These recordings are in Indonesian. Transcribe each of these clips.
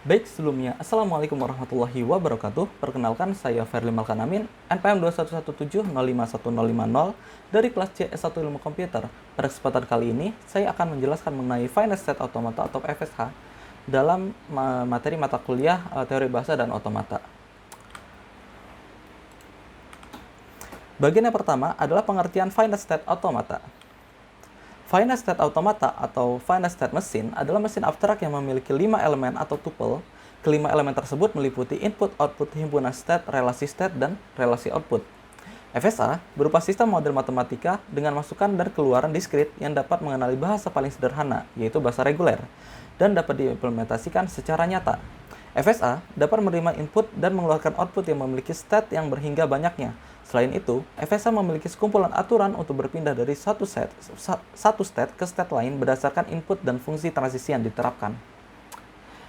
Baik, sebelumnya, Assalamualaikum warahmatullahi wabarakatuh. Perkenalkan, saya Ferli Malkanamin, NPM 21170051050 dari kelas CS1 Ilmu Komputer. Pada kesempatan kali ini, saya akan menjelaskan mengenai Finite State Automata atau FSH dalam materi mata kuliah Teori Bahasa dan Otomata. Bagian yang pertama adalah pengertian Finite State Automata. Finite State Automata atau Finite State Machine adalah mesin abstrak yang memiliki 5 elemen atau tuple. Kelima elemen tersebut meliputi input-output himpunan state, relasi state, dan relasi output. FSA berupa sistem model matematika dengan masukan dan keluaran diskrit yang dapat mengenali bahasa paling sederhana, yaitu bahasa reguler, dan dapat diimplementasikan secara nyata. FSA dapat menerima input dan mengeluarkan output yang memiliki state yang berhingga banyaknya. Selain itu, FSA memiliki sekumpulan aturan untuk berpindah dari satu state ke state lain berdasarkan input dan fungsi transisi yang diterapkan.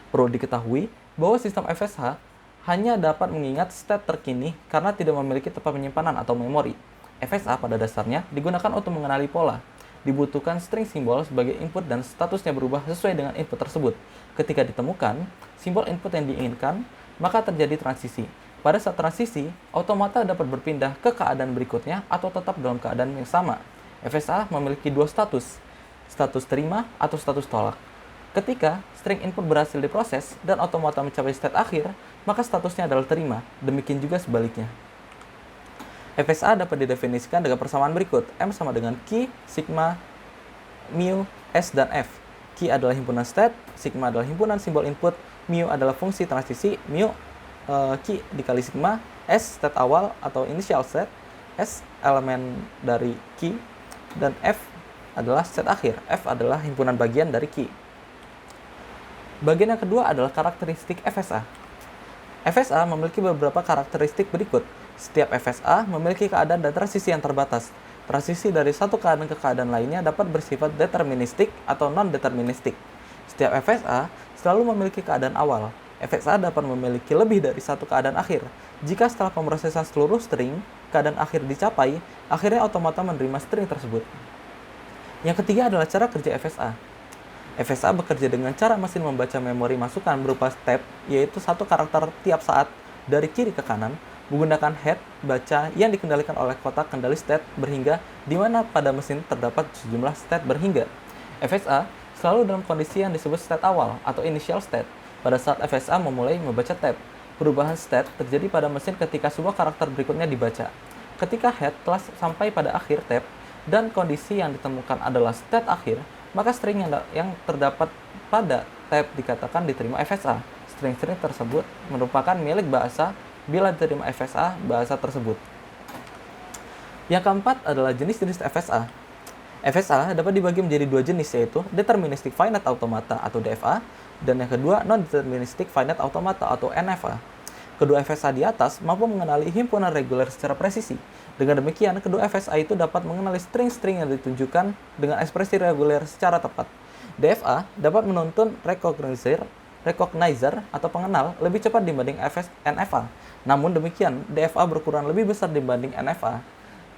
Perlu diketahui bahwa sistem FSH hanya dapat mengingat state terkini karena tidak memiliki tempat penyimpanan atau memori. FSA pada dasarnya digunakan untuk mengenali pola. Dibutuhkan string simbol sebagai input dan statusnya berubah sesuai dengan input tersebut. Ketika ditemukan simbol input yang diinginkan, maka terjadi transisi. Pada saat transisi, automata dapat berpindah ke keadaan berikutnya atau tetap dalam keadaan yang sama. FSA memiliki dua status terima atau status tolak. Ketika string input berhasil diproses dan automata mencapai state akhir, maka statusnya adalah terima, demikian juga sebaliknya. FSA dapat didefinisikan dengan persamaan berikut. M sama dengan Q, sigma, mu, S, dan F. Q adalah himpunan state, sigma adalah himpunan simbol input, mu adalah fungsi transisi, Q dikali sigma, S state awal atau initial state, S elemen dari Q, dan F adalah state akhir. F adalah himpunan bagian dari Q. Bagian yang kedua adalah karakteristik FSA. FSA memiliki beberapa karakteristik berikut. Setiap FSA memiliki keadaan dan transisi yang terbatas. Transisi dari satu keadaan ke keadaan lainnya dapat bersifat deterministik atau non-deterministik. Setiap FSA selalu memiliki keadaan awal. FSA dapat memiliki lebih dari satu keadaan akhir. Jika setelah pemrosesan seluruh string, keadaan akhir dicapai, akhirnya automata menerima string tersebut. Yang ketiga adalah cara kerja FSA. FSA bekerja dengan cara mesin membaca memori masukan berupa step, yaitu satu karakter tiap saat dari kiri ke kanan, menggunakan head baca yang dikendalikan oleh kotak kendali state berhingga, di mana pada mesin terdapat sejumlah state berhingga. FSA selalu dalam kondisi yang disebut state awal atau initial state. Pada saat FSA memulai membaca tab, perubahan state terjadi pada mesin ketika sebuah karakter berikutnya dibaca. Ketika head telah sampai pada akhir tab dan kondisi yang ditemukan adalah state akhir, maka string yang terdapat pada tab dikatakan diterima FSA. String-string tersebut merupakan milik bahasa bila diterima FSA bahasa tersebut. Yang keempat adalah jenis-jenis FSA. FSA dapat dibagi menjadi dua jenis, yaitu Deterministic Finite Automata atau DFA, dan yang kedua Non-Deterministic Finite Automata atau NFA. Kedua FSA di atas mampu mengenali himpunan reguler secara presisi. Dengan demikian, kedua FSA itu dapat mengenali string-string yang ditunjukkan dengan ekspresi reguler secara tepat. DFA dapat menuntun recognizer atau pengenal lebih cepat dibanding NFA. Namun demikian, DFA berkurang lebih besar dibanding NFA.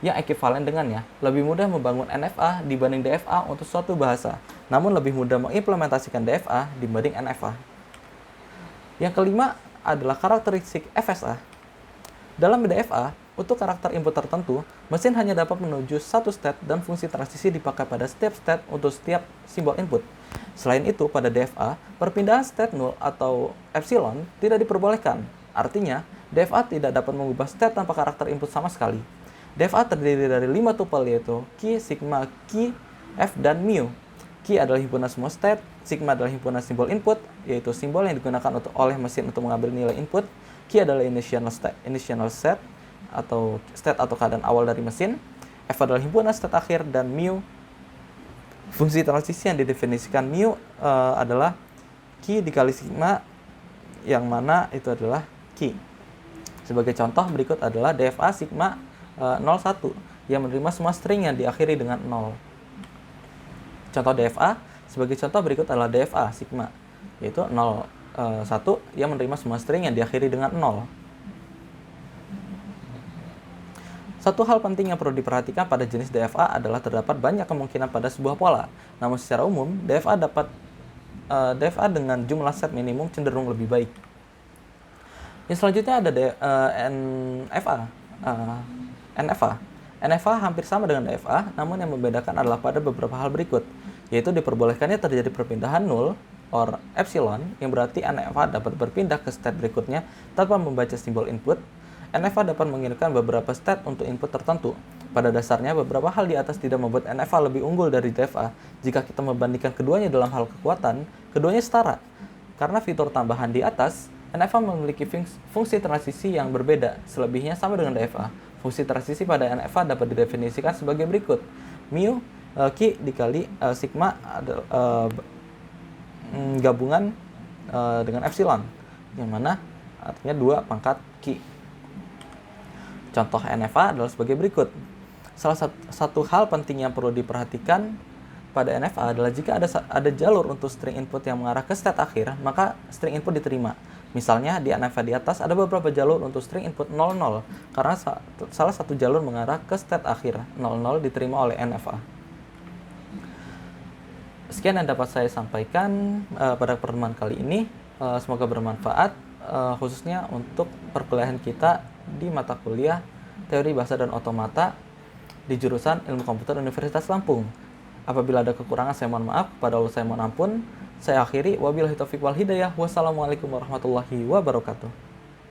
Yang ekivalen dengannya, lebih mudah membangun NFA dibanding DFA untuk suatu bahasa, namun lebih mudah mengimplementasikan DFA dibanding NFA. Yang kelima adalah karakteristik FSA. Dalam DFA, untuk karakter input tertentu, mesin hanya dapat menuju satu state dan fungsi transisi dipakai pada setiap state untuk setiap simbol input. Selain itu, pada DFA, perpindahan state null atau epsilon tidak diperbolehkan. Artinya, DFA tidak dapat mengubah state tanpa karakter input sama sekali. DFA terdiri dari 5 tuple, yaitu Q, sigma, Q, F, dan mu. Q adalah himpunan semua state, sigma adalah himpunan simbol input, yaitu simbol yang digunakan oleh mesin untuk mengambil nilai input. Q adalah initial state atau keadaan awal dari mesin. F adalah himpunan state akhir, dan mu fungsi transisi yang didefinisikan mu adalah Q dikali sigma, yang mana itu adalah Q. Sebagai contoh berikut adalah DFA sigma 01 yang menerima semua string yang diakhiri dengan 0. Contoh DFA sebagai contoh berikut adalah DFA sigma, yaitu 01 yang menerima semua string yang diakhiri dengan 0. Satu hal penting yang perlu diperhatikan pada jenis DFA adalah terdapat banyak kemungkinan pada sebuah pola. Namun secara umum, DFA dapat DFA dengan jumlah set minimum cenderung lebih baik. Yang selanjutnya ada NFA. NFA. NFA hampir sama dengan DFA, namun yang membedakan adalah pada beberapa hal berikut, yaitu diperbolehkannya terjadi perpindahan null or epsilon, yang berarti NFA dapat berpindah ke state berikutnya tanpa membaca simbol input. NFA dapat mengirimkan beberapa state untuk input tertentu. Pada dasarnya, beberapa hal di atas tidak membuat NFA lebih unggul dari DFA. Jika kita membandingkan keduanya dalam hal kekuatan, keduanya setara. Karena fitur tambahan di atas, NFA memiliki fungsi transisi yang berbeda, selebihnya sama dengan DFA. Fungsi transisi pada NFA dapat didefinisikan sebagai berikut. Mu, Q dikali sigma gabungan dengan epsilon, yang mana artinya 2 pangkat Q. Contoh NFA adalah sebagai berikut. Salah satu hal penting yang perlu diperhatikan pada NFA adalah jika ada jalur untuk string input yang mengarah ke state akhir, maka string input diterima. Misalnya di NFA di atas ada beberapa jalur untuk string input 00, karena salah satu jalur mengarah ke state akhir, 00 diterima oleh NFA. Sekian yang dapat saya sampaikan pada pertemuan kali ini. Semoga bermanfaat, khususnya untuk perkuliahan kita di mata kuliah Teori Bahasa dan Otomata di jurusan Ilmu Komputer Universitas Lampung. Apabila ada kekurangan, saya mohon maaf. Kepada Allah saya mohon ampun. Saya akhiri. Wabillahi taufiq wal hidayah. Wassalamualaikum warahmatullahi wabarakatuh.